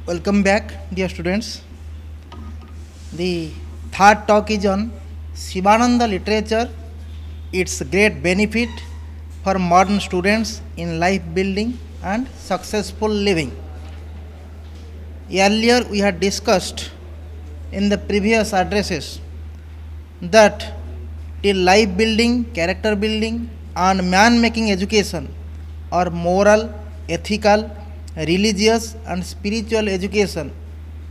Welcome back, dear students. The third talk is on Sivananda literature, its great benefit for modern students in life building and successful living. Earlier, we had discussed in the previous addresses that till life building, character building, and man making education or moral, ethical, religious, and spiritual education,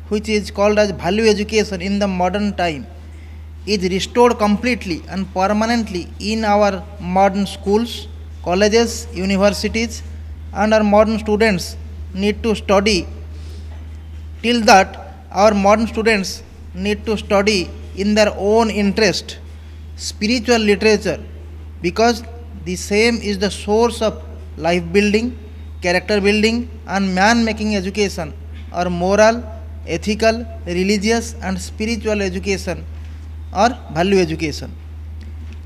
which is called as value education in the modern time, is restored completely and permanently in our modern schools, colleges, universities, and our modern students need to study. Till that, our modern students need to study in their own interest spiritual literature, because the same is the source of life building, character building, and man making education or moral, ethical, religious, and spiritual education or value education.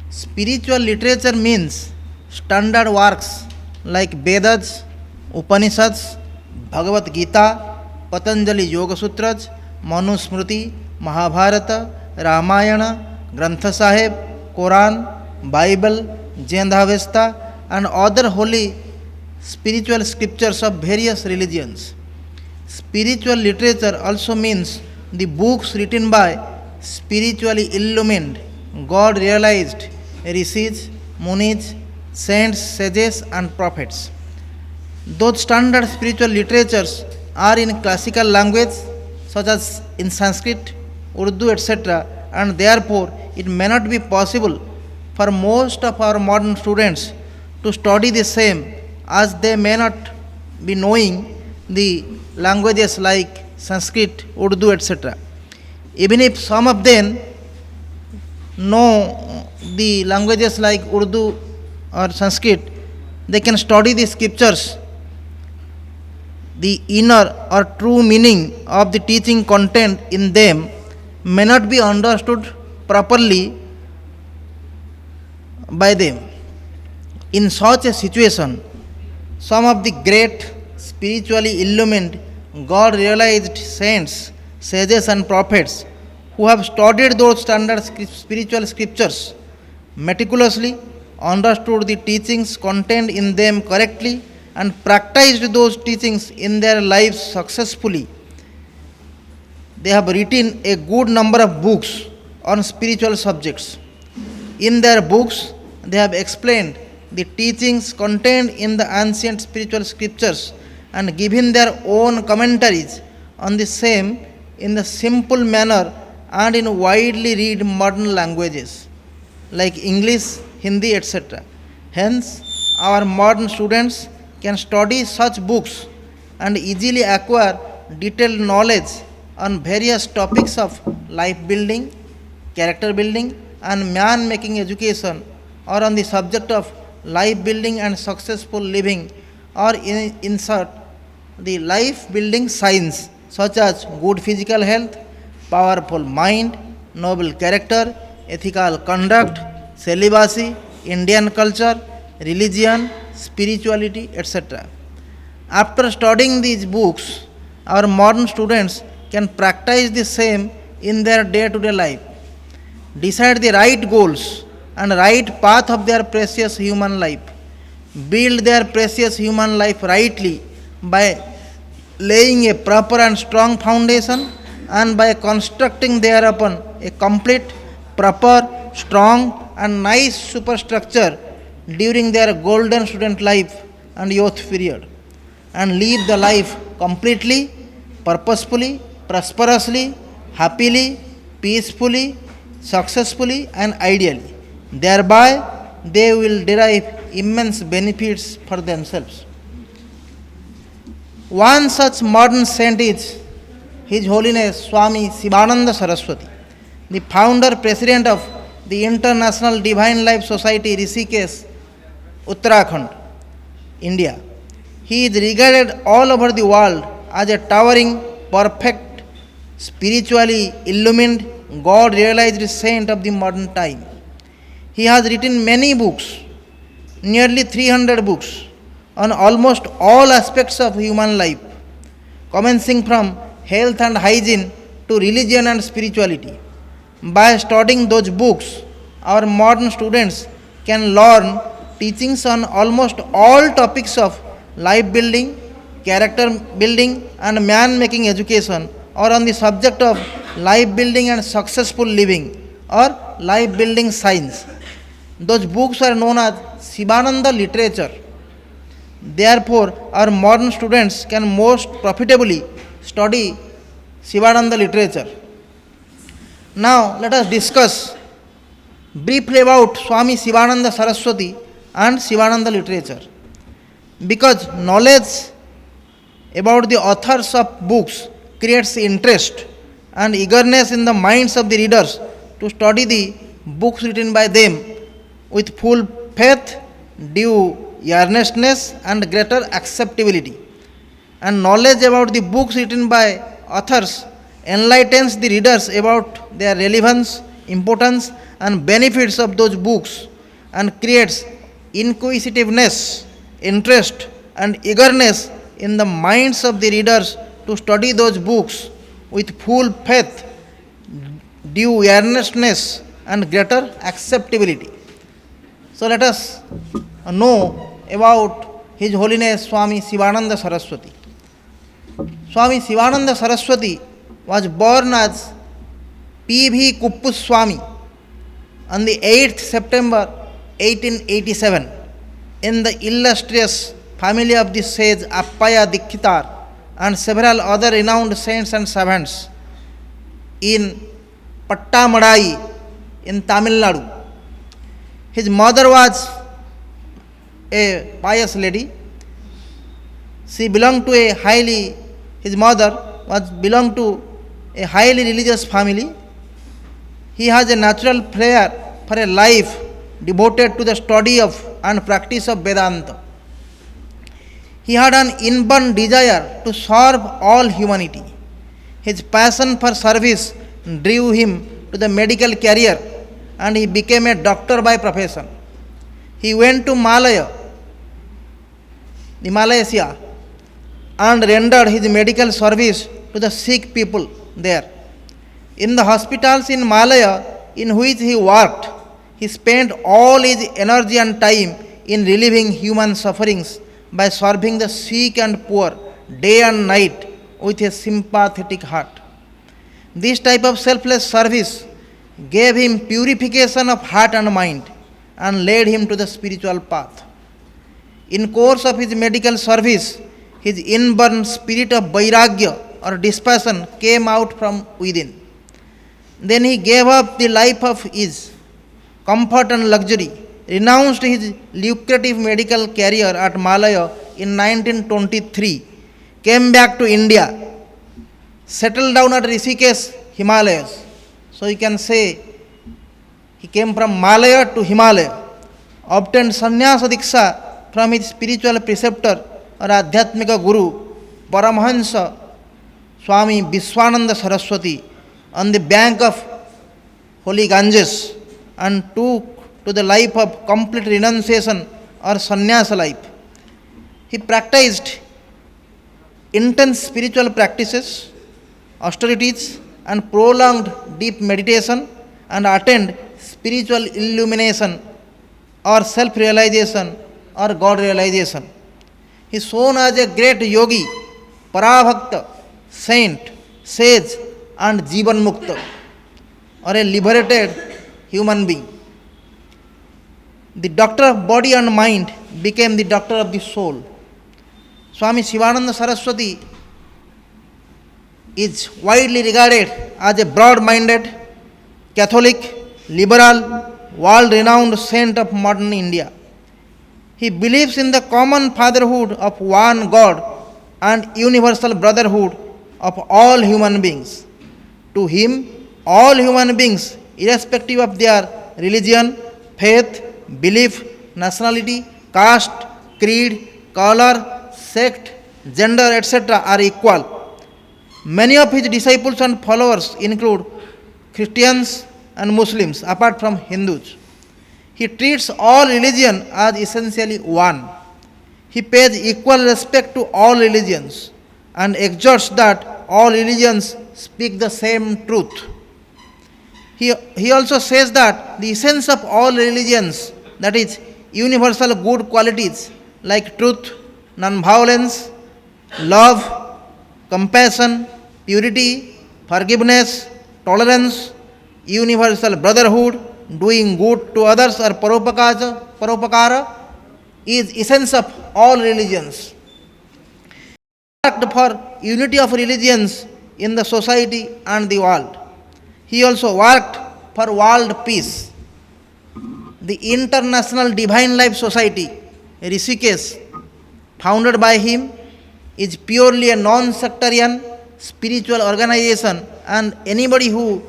Spiritual literature means standard works like Vedas, Upanishads, Bhagavad Gita, Patanjali Yoga Sutras, Manu Smriti, Mahabharata, Ramayana, Grantha Sahib, Quran, Bible, Jain Avesta, and other holy spiritual scriptures of various religions. Spiritual literature also means the books written by spiritually illumined, God realized rishis, munis, saints, sages, and prophets. Those standard spiritual literatures are in classical language such as in Sanskrit, Urdu, etc., and therefore it may not be possible for most of our modern students to study the same, as they may not be knowing the languages like Sanskrit, Urdu, etc. Even if some of them know the languages like Urdu or Sanskrit, they can study the scriptures. The inner or true meaning of the teaching content in them may not be understood properly by them. In such a situation, some of the great spiritually illumined, God realized saints, sages, and prophets who have studied those standard spiritual scriptures meticulously, understood the teachings contained in them correctly, and practiced those teachings in their lives successfully. They have written a good number of books on spiritual subjects. In their books, they have explained the teachings contained in the ancient spiritual scriptures and given their own commentaries on the same in the simple manner and in widely read modern languages like English, Hindi, etc. Hence, our modern students can study such books and easily acquire detailed knowledge on various topics of life building, character building, and man making education, or on the subject of life building and successful living, or insert the life building science such as good physical health, powerful mind, noble character, ethical conduct, celibacy, Indian culture, religion, spirituality, etc. After studying these books, our modern students can practice the same in their day-to-day life, decide the right goals and right path of their precious human life, build their precious human life rightly by laying a proper and strong foundation, and by constructing thereupon a complete, proper, strong, and nice superstructure during their golden student life and youth period, and live the life completely, purposefully, prosperously, happily, peacefully, successfully, and ideally. Thereby, they will derive immense benefits for themselves. One such modern saint is His Holiness Swami Sivananda Saraswati, the founder president of the International Divine Life Society Rishikesh, Uttarakhand, India. He is regarded all over the world as a towering, perfect, spiritually illumined, God realized saint of the modern time. He has written many books, nearly 300 books, on almost all aspects of human life, commencing from health and hygiene to religion and spirituality. By studying those books, our modern students can learn teachings on almost all topics of life building, character building, and man making education, or on the subject of life building and successful living, or life building science. Those books are known as Sivananda literature. Therefore, our modern students can most profitably study Sivananda literature. Now, let us discuss briefly about Swami Sivananda Saraswati and Sivananda literature. Because knowledge about the authors of books creates interest and eagerness in the minds of the readers to study the books written by them with full faith, due earnestness, and greater acceptability. And knowledge about the books written by authors enlightens the readers about their relevance, importance, and benefits of those books and creates inquisitiveness, interest, and eagerness in the minds of the readers to study those books with full faith, due earnestness, and greater acceptability. So let us know about His Holiness Swami Sivananda Saraswati. Swami Sivananda Saraswati was born as P.V. Kuppuswamy on the 8th September 1887 in the illustrious family of the sage Appaya Dikshitar and several other renowned saints and savants in Pattamadai in Tamil Nadu. His mother was a pious lady. She belonged to his mother belonged to a highly religious family. He has a natural prayer for a life devoted to the study of and practice of Vedanta. He had an inborn desire to serve all humanity. His passion for service drew him to the medical career and he became a doctor by profession. He went to Malaysia, and rendered his medical service to the sick people there. In the hospitals in Malaya in which he worked, he spent all his energy and time in relieving human sufferings by serving the sick and poor day and night with a sympathetic heart. This type of selfless service gave him purification of heart and mind and led him to the spiritual path. In course of his medical service, his inborn spirit of vairagya or dispassion came out from within. Then he gave up the life of ease, comfort and luxury, renounced his lucrative medical career at Malaya in 1923, came back to India, settled down at Rishikesh, Himalayas. So you can say he came from Malaya to Himalaya, obtained sannyasa diksha from his spiritual preceptor or Adhyatmika Guru, Paramahansa Swami Viswananda Saraswati on the bank of Holy Ganges and took to the life of complete renunciation or sannyasa life. He practiced intense spiritual practices, austerities, and prolonged deep meditation and attained spiritual illumination or self-realization or God realization. He is shown as a great yogi, parabhakta, saint, sage, and jivan mukta, or a liberated human being. The doctor of body and mind became the doctor of the soul. Swami Sivananda Saraswati is widely regarded as a broad-minded, Catholic, liberal, world-renowned saint of modern India. He believes in the common fatherhood of one God and universal brotherhood of all human beings. To him, all human beings, irrespective of their religion, faith, belief, nationality, caste, creed, color, sect, gender, etc., are equal. Many of his disciples and followers include Christians and Muslims, apart from Hindus. He treats all religion as essentially one. He pays equal respect to all religions and exhorts that all religions speak the same truth. He also says that the essence of all religions, that is, universal good qualities like truth, non-violence, love, compassion, purity, forgiveness, tolerance, universal brotherhood, doing good to others or paropakara is essence of all religions. Worked for unity of religions in the society and the world. He also worked for world peace. The International Divine Life Society, Rishikesh, founded by him, is purely a non-sectarian spiritual organization, and anybody who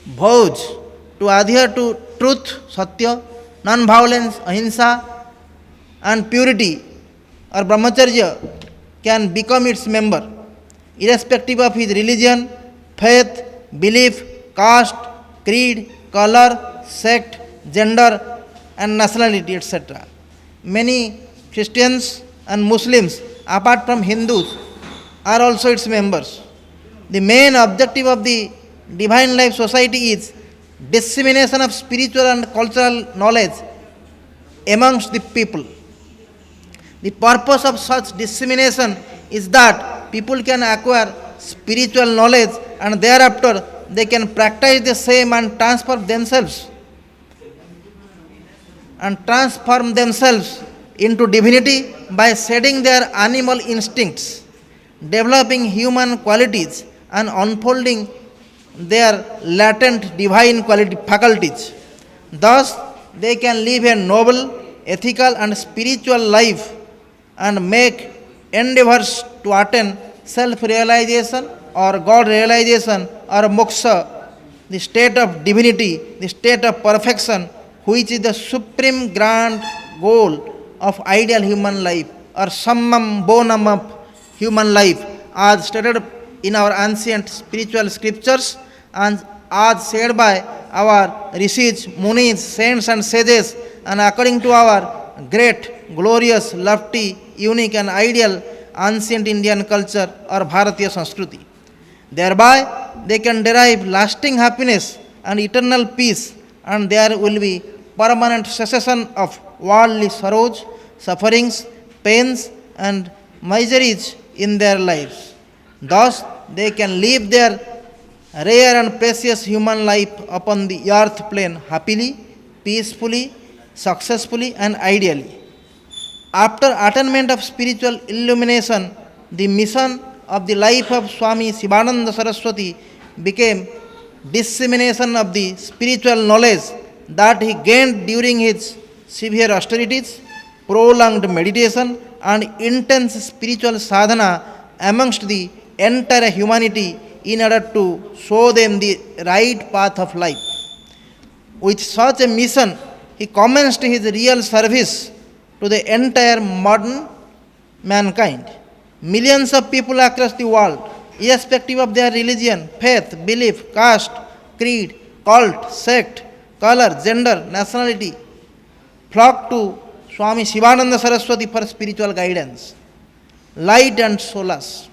vows to adhere to truth, satya, non-violence, ahimsa, and purity or brahmacharya can become its member, irrespective of his religion, faith, belief, caste, creed, color, sect, gender, and nationality, etc. Many Christians and Muslims, apart from Hindus, are also its members. The main objective of the Divine Life Society is dissemination of spiritual and cultural knowledge amongst the people. The purpose of such dissemination is that people can acquire spiritual knowledge and thereafter they can practice the same and transform themselves into divinity by shedding their animal instincts, developing human qualities, and unfolding their latent divine faculties. Thus, they can live a noble, ethical, and spiritual life and make endeavors to attain self realization or God realization or moksha, the state of divinity, the state of perfection, which is the supreme grand goal of ideal human life or summum bonum of human life, as stated in our ancient spiritual scriptures and as said by our rishis, munis, saints, and sages, and according to our great, glorious, lofty, unique, and ideal ancient Indian culture or Bharatiya Sanskriti. Thereby, they can derive lasting happiness and eternal peace, and there will be permanent cessation of worldly sorrows, sufferings, pains, and miseries in their lives. Thus, they can live their rare and precious human life upon the earth plane happily, peacefully, successfully, and ideally. After attainment of spiritual illumination, the mission of the life of Swami Sivananda Saraswati became dissemination of the spiritual knowledge that he gained during his severe austerities, prolonged meditation, and intense spiritual sadhana amongst the entire humanity in order to show them the right path of life. With such a mission, he commenced his real service to the entire modern mankind. Millions of people across the world, irrespective of their religion, faith, belief, caste, creed, cult, sect, color, gender, nationality, flock to Swami Sivananda Saraswati for spiritual guidance, light, and solace.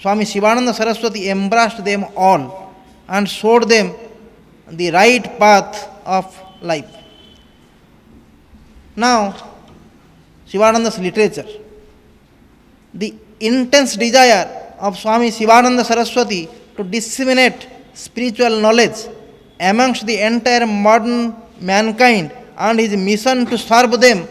Swami Sivananda Saraswati embraced them all and showed them the right path of life. Now, Sivananda's literature. The intense desire of Swami Sivananda Saraswati to disseminate spiritual knowledge amongst the entire modern mankind and his mission to serve them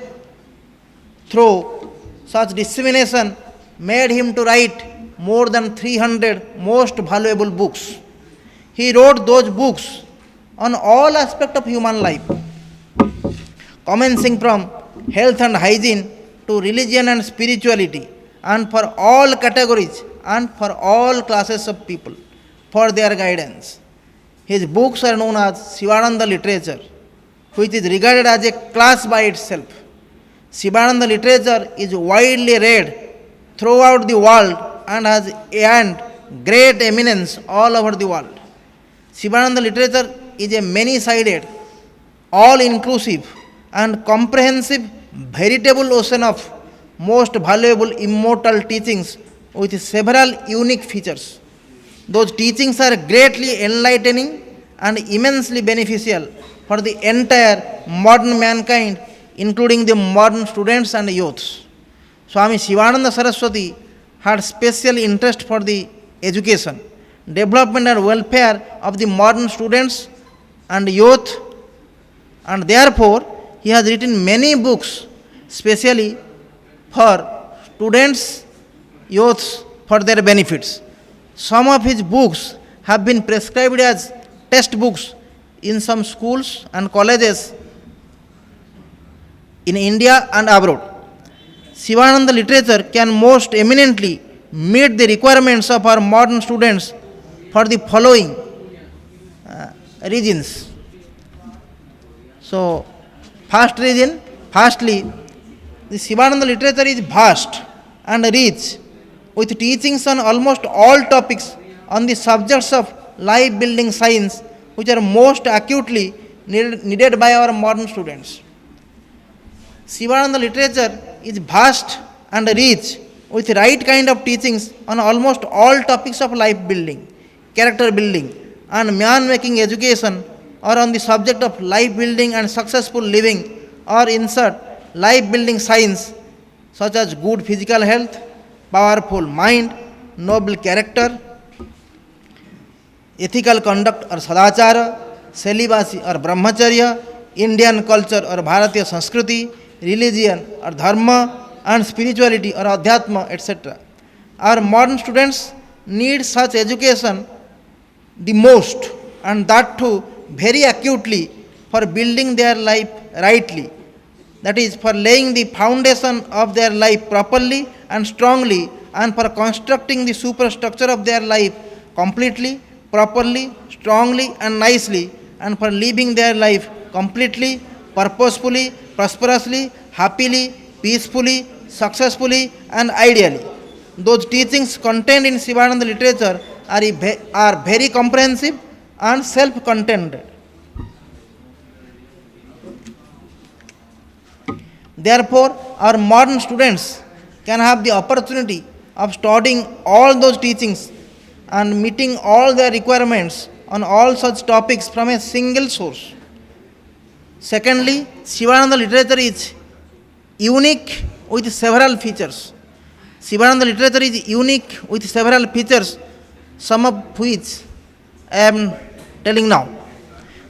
through such dissemination made him to write more than 300 most valuable books. He wrote those books on all aspects of human life, commencing from health and hygiene to religion and spirituality, and for all categories and for all classes of people, for their guidance. His books are known as Sivananda literature, which is regarded as a class by itself. Sivananda literature is widely read throughout the world and has earned great eminence all over the world. Sivananda literature is a many-sided, all-inclusive, and comprehensive, veritable ocean of most valuable immortal teachings with several unique features. Those teachings are greatly enlightening and immensely beneficial for the entire modern mankind, including the modern students and youths. Swami Sivananda Saraswati had special interest for the education, development and welfare of the modern students and youth, and therefore he has written many books specially for students, youths for their benefits. Some of his books have been prescribed as textbooks in some schools and colleges in India and abroad. Sivananda literature can most eminently meet the requirements of our modern students for the following reasons. So, firstly, the Sivananda literature is vast and rich with teachings on almost all topics on the subjects of life building science which are most acutely needed by our modern students. Sivananda literature is vast and rich with right kind of teachings on almost all topics of life building, character building, and man making education, or on the subject of life building and successful living, or insert life building science such as good physical health, powerful mind, noble character, ethical conduct or sadachara, celibacy or brahmacharya, Indian culture or Bharatiya Sanskriti, religion or dharma, and spirituality or adhyatma, etc. Our modern students need such education the most, and that too very acutely, for building their life rightly. That is, for laying the foundation of their life properly and strongly, and for constructing the superstructure of their life completely, properly, strongly, and nicely, and for living their life completely, purposefully, prosperously, happily, peacefully, successfully, and ideally. Those teachings contained in Sivananda literature are very comprehensive and self-contained. Therefore, our modern students can have the opportunity of studying all those teachings and meeting all their requirements on all such topics from a single source. Secondly, Sivananda literature is unique with several features. Sivananda literature is unique with several features, some of which I am telling now.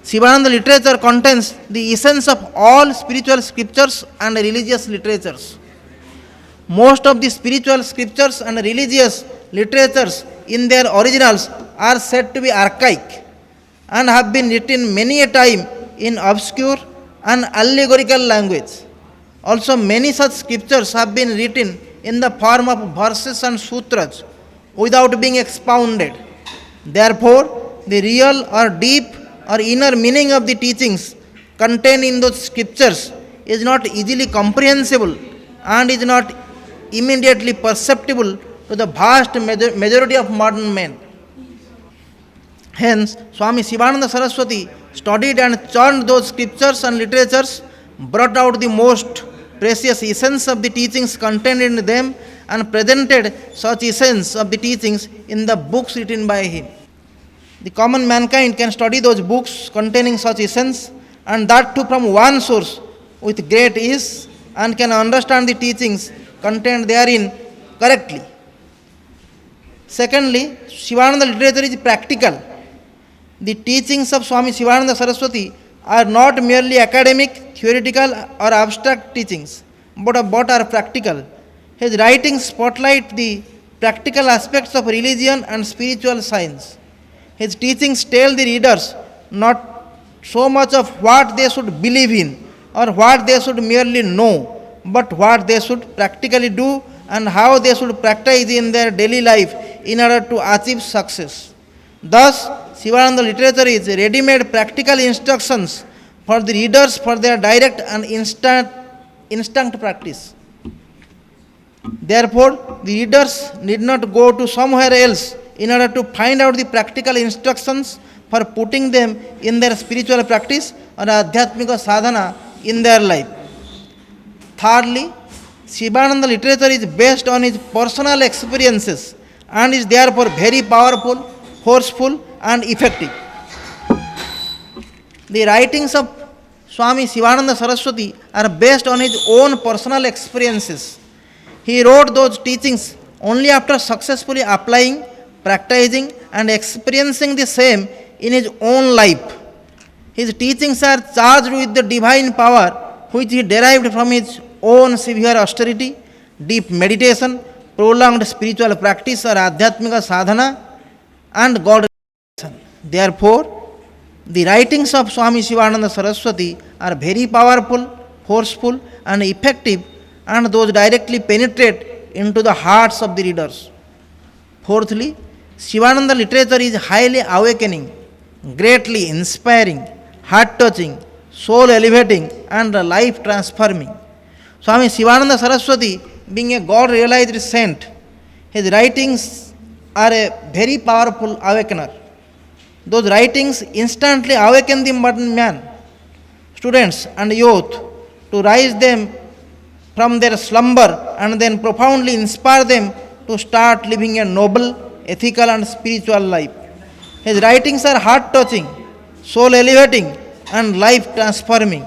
Sivananda literature contains the essence of all spiritual scriptures and religious literatures. Most of the spiritual scriptures and religious literatures in their originals are said to be archaic and have been written many a time in obscure and allegorical language. Also, many such scriptures have been written in the form of verses and sutras without being expounded. Therefore, the real or deep or inner meaning of the teachings contained in those scriptures is not easily comprehensible and is not immediately perceptible to the vast majority of modern men. Hence, Swami Sivananda Saraswati studied and churned those scriptures and literatures, brought out the most precious essence of the teachings contained in them, and presented such essence of the teachings in the books written by him. The common mankind can study those books containing such essence, and that too from one source with great ease, and can understand the teachings contained therein correctly. Secondly, Sivananda literature is practical. The teachings of Swami Sivananda Saraswati are not merely academic, theoretical, or abstract teachings, but are practical. His writings spotlight the practical aspects of religion and spiritual science. His teachings tell the readers not so much of what they should believe in or what they should merely know, but what they should practically do and how they should practice in their daily life in order to achieve success. Thus, Sivananda literature is ready-made practical instructions for the readers for their direct and instant practice. Therefore, the readers need not go to somewhere else in order to find out the practical instructions for putting them in their spiritual practice or adhyatmika sadhana in their life. Thirdly, Sivananda literature is based on his personal experiences and is therefore very powerful, forceful, and effective. The writings of Swami Sivananda Saraswati are based on his own personal experiences. He wrote those teachings only after successfully applying, practicing, and experiencing the same in his own life. His teachings are charged with the divine power which he derived from his own severe austerity, deep meditation, prolonged spiritual practice or adhyatmika sadhana, and God. Therefore, the writings of Swami Sivananda Saraswati are very powerful, forceful, and effective, and those directly penetrate into the hearts of the readers. Fourthly, Sivananda literature is highly awakening, greatly inspiring, heart touching, soul elevating, and life transforming. Swami Sivananda Saraswati, being a God realized saint, his writings are a very powerful awakener. Those writings instantly awaken the modern man, students, and youth to rise them from their slumber and then profoundly inspire them to start living a noble, ethical, and spiritual life. His writings are heart touching, soul elevating, and life transforming.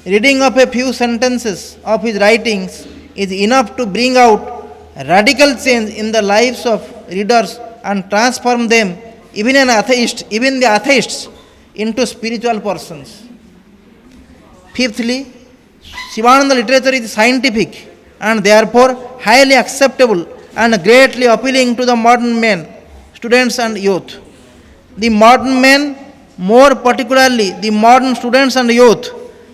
Reading of a few sentences of his writings is enough to bring out radical change in the lives of readers and transform them, even the atheists, into spiritual persons. Fifthly, Sivananda literature is scientific and therefore highly acceptable and greatly appealing to the modern men, students, and youth. The modern men, more particularly the modern students and youth,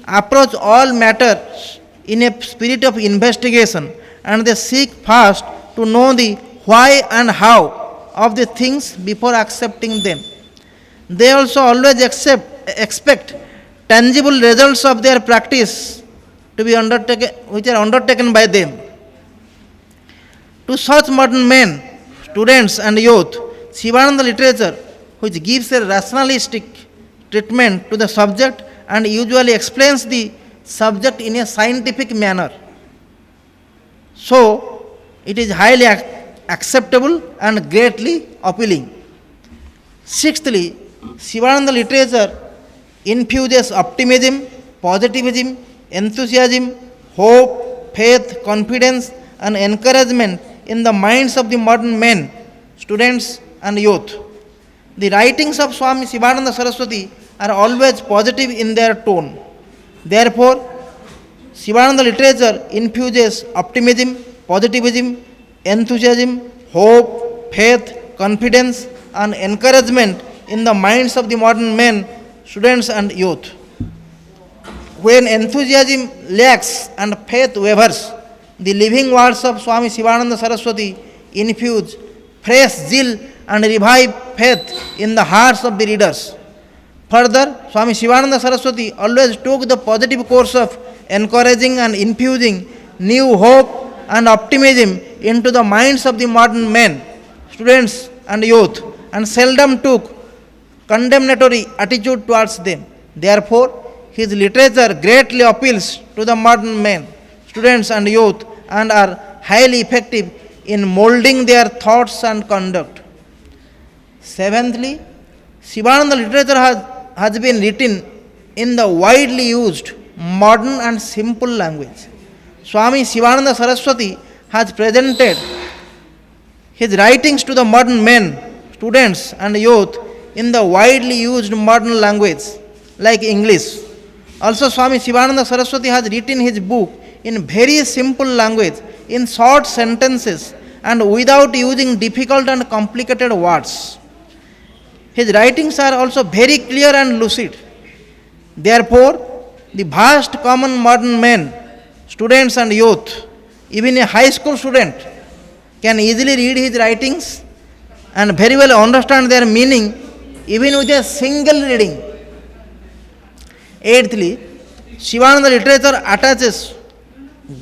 approach all matters in a spirit of investigation, and they seek first to know the why and how of the things before accepting them. They also always expect tangible results of their practice to be undertaken, which are undertaken by them. To such modern men, students, and youth, Sivananda literature, which gives a rationalistic treatment to the subject and usually explains the subject in a scientific manner. So, it is highly acceptable and greatly appealing. Sixthly, Sivananda literature infuses optimism, positivism, enthusiasm, hope, faith, confidence, and encouragement in the minds of the modern men, students, and youth. The writings of Swami Sivananda Saraswati are always positive in their tone. Therefore, Sivananda literature infuses optimism, positivism, enthusiasm, hope, faith, confidence, and encouragement in the minds of the modern men, students, and youth. When enthusiasm lacks and faith wavers, the living words of Swami Sivananda Saraswati infuse fresh zeal and revive faith in the hearts of the readers. Further, Swami Sivananda Saraswati always took the positive course of encouraging and infusing new hope and optimism into the minds of the modern men, students, and youth, and seldom took condemnatory attitude towards them. Therefore, his literature greatly appeals to the modern men, students, and youth, and are highly effective in molding their thoughts and conduct. Seventhly, Sivananda literature has been written in the widely used, modern, and simple language. Swami Sivananda Saraswati has presented his writings to the modern men, students, and youth in the widely used modern language like English. Also, Swami Sivananda Saraswati has written his book in very simple language, in short sentences, and without using difficult and complicated words. His writings are also very clear and lucid. Therefore, the vast common modern men, students, and youth, even a high school student, can easily read his writings and very well understand their meaning even with a single reading. Eighthly, Sivananda literature attaches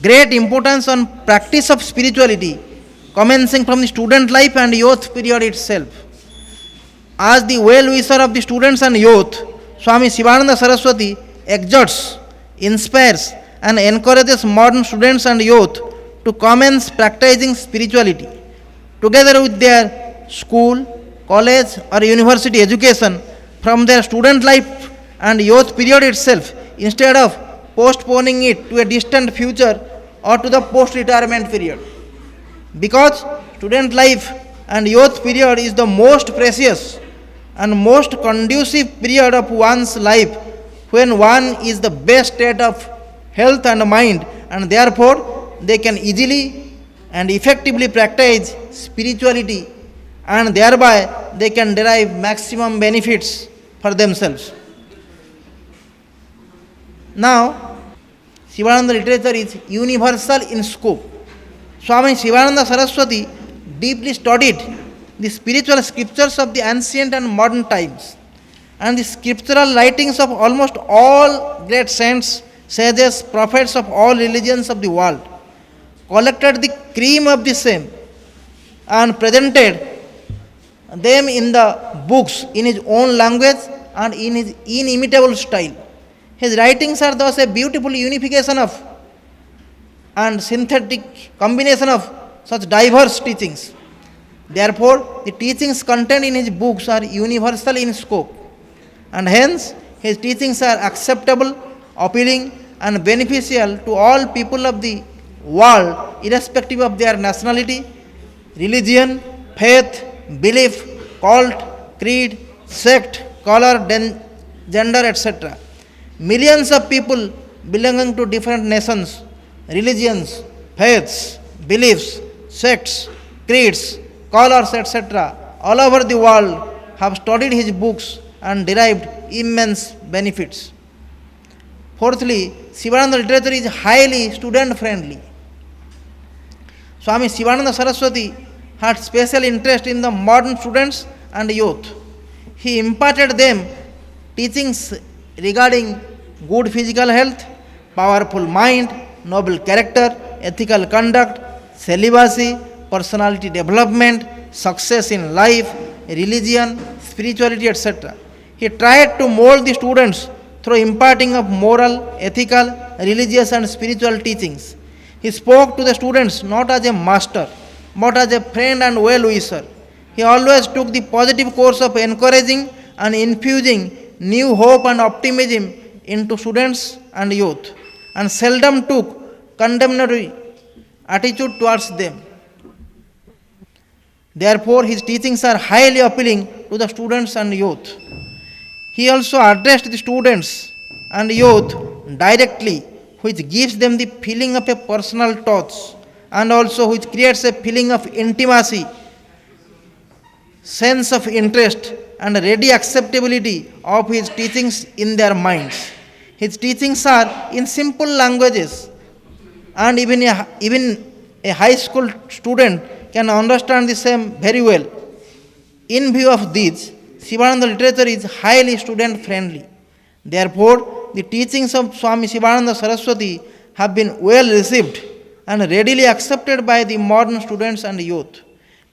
great importance on practice of spirituality, commencing from the student life and youth period itself. As the well-wisher of the students and youth, Swami Sivananda Saraswati exerts inspires and encourages modern students and youth to commence practicing spirituality together with their school, college, or university education from their student life and youth period itself instead of postponing it to a distant future or to the post retirement period. Because student life and youth period is the most precious and most conducive period of one's life when one is the best state of health and mind, and therefore they can easily and effectively practice spirituality, and thereby they can derive maximum benefits for themselves. Now, Sivananda literature is universal in scope. Swami Sivananda Saraswati deeply studied the spiritual scriptures of the ancient and modern times and the scriptural writings of almost all great saints, sages, prophets of all religions of the world, collected the cream of the same and presented them in the books in his own language and in his inimitable style. His writings are thus a beautiful unification of and synthetic combination of such diverse teachings. Therefore, the teachings contained in his books are universal in scope, and hence his teachings are acceptable, appealing, and beneficial to all people of the world, irrespective of their nationality, religion, faith, belief, cult, creed, sect, color, gender, etc. Millions of people belonging to different nations, religions, faiths, beliefs, sects, creeds, colors, etc., all over the world have studied his books and derived immense benefits. Fourthly, Sivananda literature is highly student friendly. Swami Sivananda Saraswati had special interest in the modern students and youth. He imparted them teachings regarding good physical health, powerful mind, noble character, ethical conduct, celibacy, personality development, success in life, religion, spirituality, etc. He tried to mold the students through imparting of moral, ethical, religious, and spiritual teachings. He spoke to the students not as a master, but as a friend and well wisher. He always took the positive course of encouraging and infusing new hope and optimism into students and youth, and seldom took condemnatory attitude towards them. Therefore, his teachings are highly appealing to the students and youth. He also addressed the students and youth directly, which gives them the feeling of a personal touch and also which creates a feeling of intimacy, sense of interest, and ready acceptability of his teachings in their minds. His teachings are in simple languages, and even a high school student can understand the same very well. In view of this, Sivananda literature is highly student friendly. Therefore, the teachings of Swami Sivananda Saraswati have been well received and readily accepted by the modern students and youth.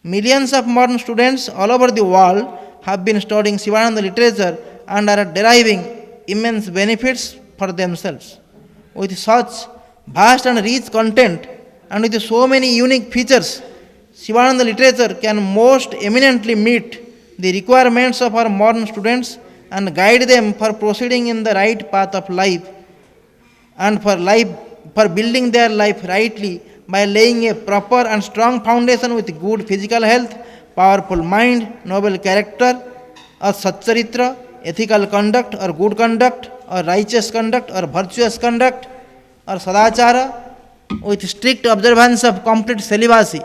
Millions of modern students all over the world have been studying Sivananda literature and are deriving immense benefits for themselves. With such vast and rich content and with so many unique features, Sivananda literature can most eminently meet the requirements of our modern students and guide them for proceeding in the right path of life and for building their life rightly by laying a proper and strong foundation with good physical health, powerful mind, noble character, or satcharitra, ethical conduct or good conduct, or righteous conduct or virtuous conduct, or sadachara, with strict observance of complete celibacy,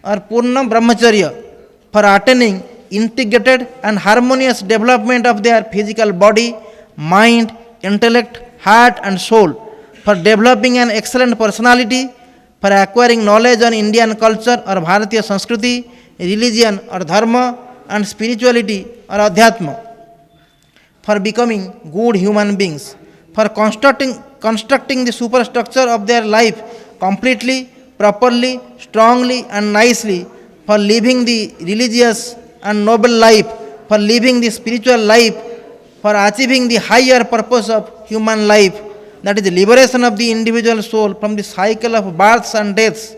or purna brahmacharya, for attaining integrated and harmonious development of their physical body, mind, intellect, heart and soul, for developing an excellent personality, for acquiring knowledge on Indian culture or Bharatiya Sanskriti, religion or dharma, and spirituality or adhyatma, for becoming good human beings, for constructing the superstructure of their life completely, properly, strongly and nicely, for living the religious and noble life, for living the spiritual life, for achieving the higher purpose of human life, that is liberation of the individual soul from the cycle of births and deaths,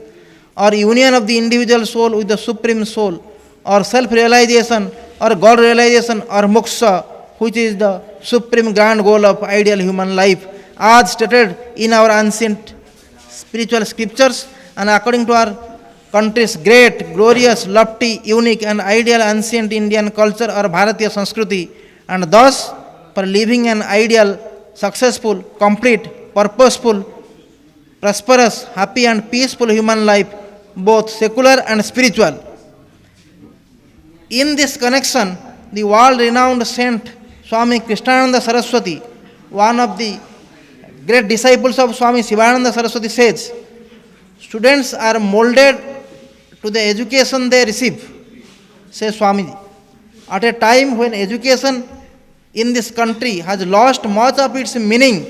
or union of the individual soul with the supreme soul, or self-realization, or God-realization, or moksha, which is the supreme grand goal of ideal human life, as stated in our ancient spiritual scriptures and according to our country's great, glorious, lofty, unique, and ideal ancient Indian culture or Bharatiya Sanskriti, and thus for living an ideal, successful, complete, purposeful, prosperous, happy, and peaceful human life, both secular and spiritual. In this connection, the world renowned Saint Swami Krishnananda Saraswati, one of the great disciples of Swami Sivananda Saraswati, says, students are molded to the education they receive, says Swamiji. At a time when education in this country has lost much of its meaning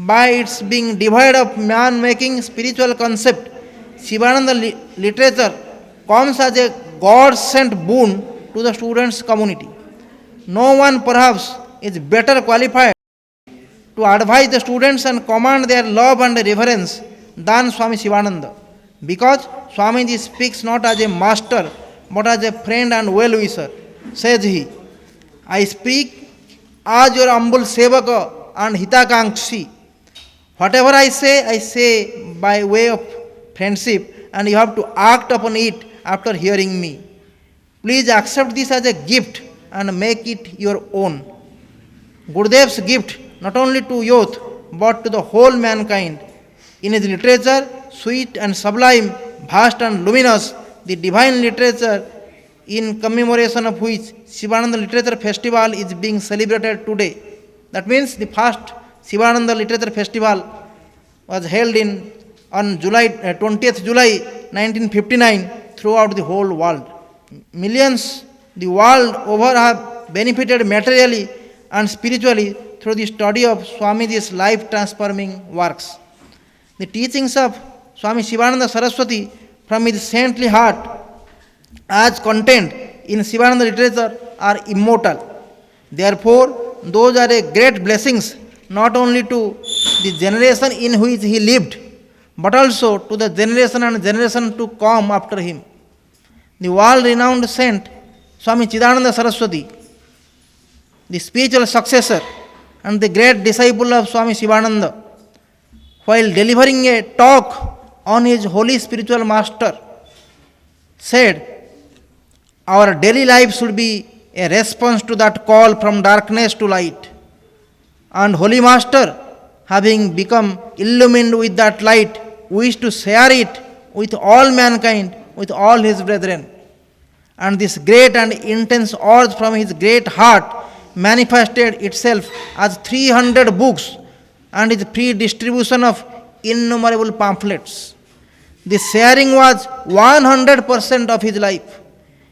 by its being devoid of man-making spiritual concept, Sivananda literature comes as a God-sent boon to the students' community. No one perhaps is better qualified to advise the students and command their love and reverence than Swami Sivananda, because Swamiji speaks not as a master but as a friend and well-wisher. Says he, I speak as your humble sevaka and hitakankshi. Whatever I say by way of friendship, and you have to act upon it after hearing me. Please accept this as a gift and make it your own. Gurudev's gift not only to youth but to the whole mankind. In his literature, sweet and sublime, vast and luminous, the divine literature in commemoration of which Sivananda Literature Festival is being celebrated today. That means the first Sivananda Literature Festival was held on 20th July 1959 throughout the whole world. Millions the world over have benefited materially and spiritually through the study of Swamiji's life-transforming works. The teachings of Swami Sivananda Saraswati from his saintly heart as contained in Sivananda literature are immortal. Therefore, those are a great blessings not only to the generation in which he lived, but also to the generation and generation to come after him. The world-renowned saint Swami Chidananda Saraswati, the spiritual successor and the great disciple of Swami Sivananda, while delivering a talk on his holy spiritual master, said, our daily life should be a response to that call from darkness to light. And Holy Master, having become illumined with that light, wished to share it with all mankind, with all his brethren. And this great and intense urge from his great heart manifested itself as 300 books and his free distribution of innumerable pamphlets. This sharing was 100% of his life.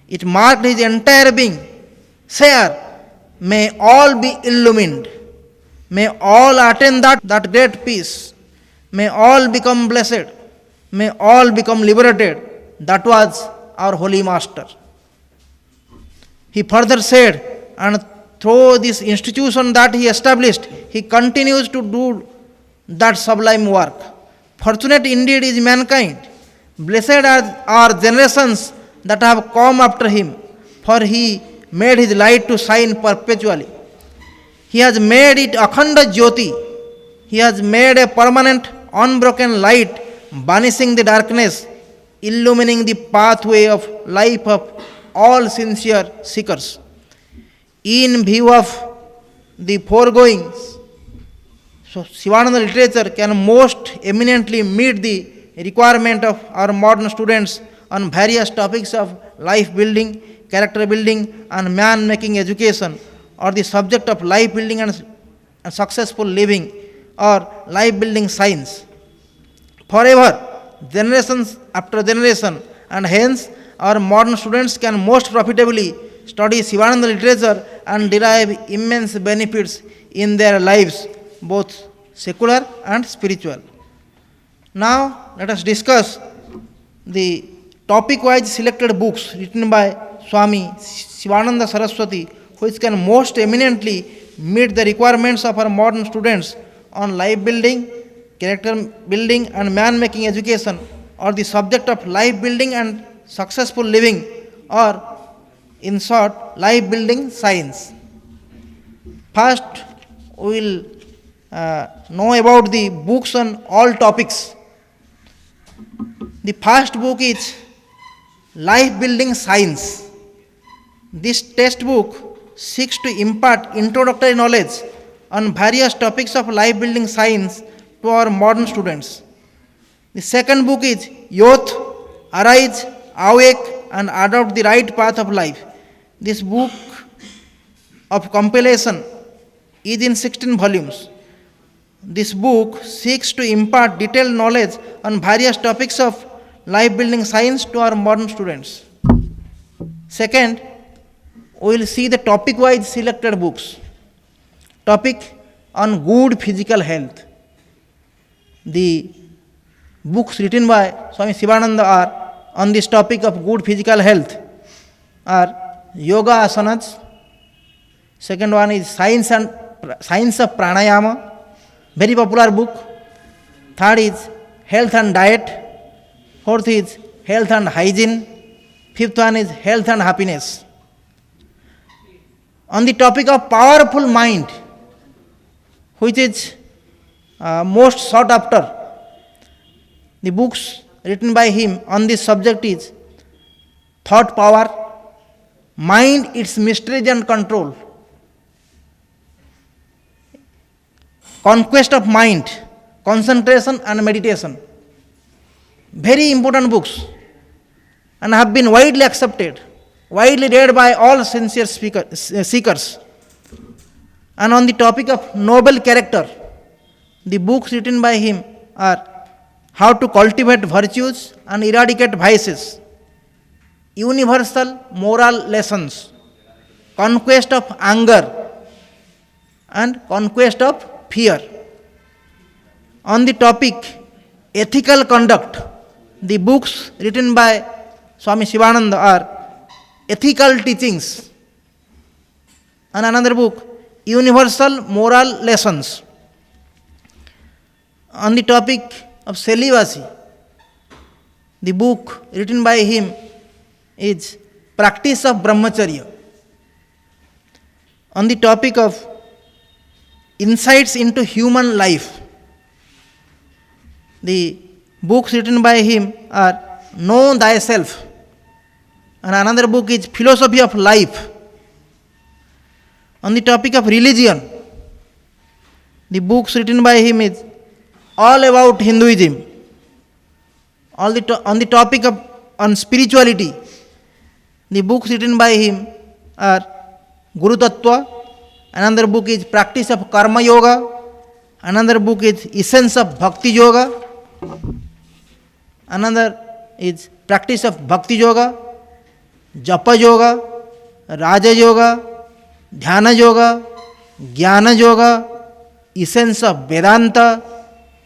It marked his entire being. Share, may all be illumined. May all attain that great peace. May all become blessed. May all become liberated. That was our Holy Master. He further said, and through this institution that he established, he continues to do that sublime work. Fortunate indeed is mankind. Blessed are generations that have come after him, for he made his light to shine perpetually. He has made it Akhanda Jyoti. He has made a permanent, unbroken light, banishing the darkness, illumining the pathway of life of all sincere seekers. In view of the foregoing, so Sivananda literature can most eminently meet the requirement of our modern students on various topics of life building, character building, and man-making education, or the subject of life building and successful living, or life building science. Forever, generations after generation, and hence our modern students can most profitably study Sivananda literature and derive immense benefits in their lives, both secular and spiritual. Now, let us discuss the topic-wise selected books written by Swami Sivananda Saraswati, which can most eminently meet the requirements of our modern students on life building, character building, and man making education, or the subject of life building and successful living, or in short, life building science. First, we will know about the books on all topics. The first book is Life Building Science. This textbook seeks to impart introductory knowledge on various topics of life building science to our modern students. The second book is Youth, Arise, Awake, and Adopt the Right Path of Life. This book of compilation is in 16 volumes. This book seeks to impart detailed knowledge on various topics of life building science to our modern students. Second, we will see the topic wise selected books. Topic on good physical health. The books written by Swami Sivananda are on this topic of good physical health are Yoga Asanas. Second one is Science of Pranayama, very popular book. Third is Health and Diet. Fourth is Health and Hygiene. Fifth one is Health and Happiness. On the topic of powerful mind, which is most sought after, the books written by him on this subject is Thought Power, Mind, Its Mysteries and Control, Conquest of Mind, Concentration and Meditation. Very important books and have been widely accepted, widely read by all sincere seekers. And on the topic of noble character, the books written by him are How to Cultivate Virtues and Eradicate Vices, Universal Moral Lessons, Conquest of Anger, and Conquest of Fear. On the topic Ethical Conduct, the books written by Swami Sivananda are Ethical Teachings, and another book, Universal Moral Lessons. On the topic of celibacy, the book written by him is Practice of Brahmacharya. On the topic of insights into human life, the books written by him are Know Thyself, and another book is Philosophy of Life. On the topic of religion, the books written by him is All About Hinduism. On the topic of on spirituality, the books written by him are Guru Tattva. Another book is Practice of Karma Yoga. Another book is Essence of Bhakti Yoga. Another is Practice of Bhakti Yoga, Japa Yoga, Raja Yoga, Dhyana Yoga, Jnana Yoga, Essence of Vedanta,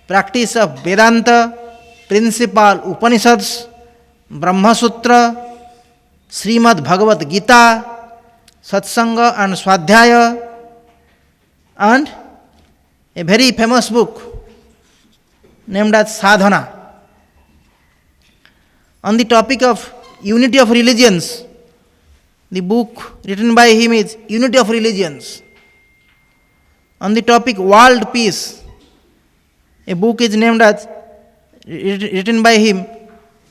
Practice of Vedanta, Principal Upanishads, Brahma Sutra, Srimad Bhagavad Gita, Satsanga and Swadhyaya, and a very famous book named as Sadhana. On the topic of unity of religions, the book written by him is Unity of Religions. On the topic world peace, a book is named as written by him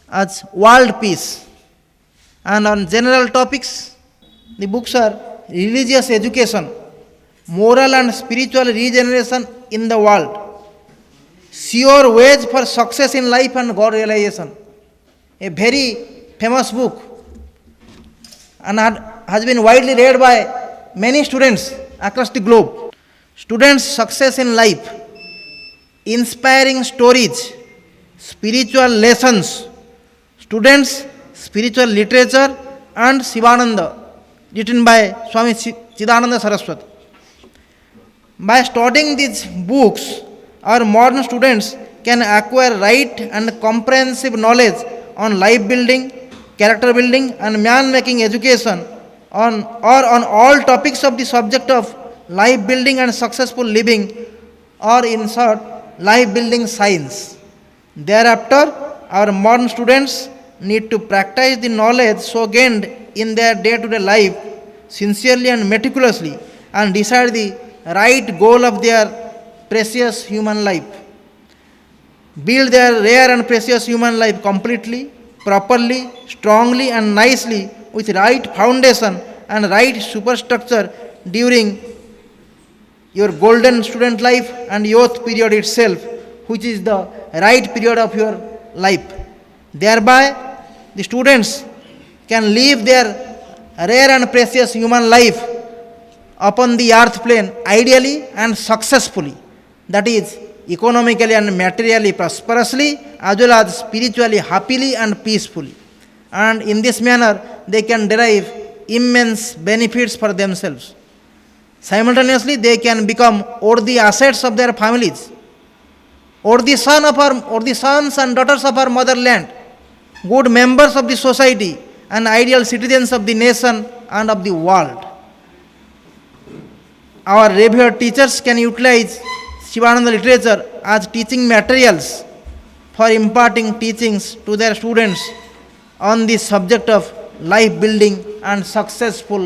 as World Peace. And on general topics, the books are Religious Education, Moral and Spiritual Regeneration in the World, Sure Ways for Success in Life and God Realization, a very famous book and has been widely read by many students across the globe. Students' Success in Life, Inspiring Stories, Spiritual Lessons, Students' Spiritual Literature, and Sivananda, written by Swami Chidananda Saraswati. By studying these books, our modern students can acquire right and comprehensive knowledge on life building, character building, and man-making education on all topics of the subject of life building and successful living, or in short, life building science. Thereafter, our modern students need to practice the knowledge so gained in their day to day life sincerely and meticulously and decide the right goal of their precious human life. Build their rare and precious human life completely, properly, strongly, and nicely with right foundation and right superstructure during your golden student life and youth period itself, which is the right period of your life. Thereby, the students can live their rare and precious human life upon the earth plane ideally and successfully. That is, economically and materially prosperously, as well as spiritually happily and peacefully. And in this manner, they can derive immense benefits for themselves. Simultaneously, they can become worthy assets of their families, or the sons and daughters of our motherland, good members of the society, and ideal citizens of the nation and of the world. Our revered teachers can utilize Sivananda literature as teaching materials for imparting teachings to their students on the subject of life building and successful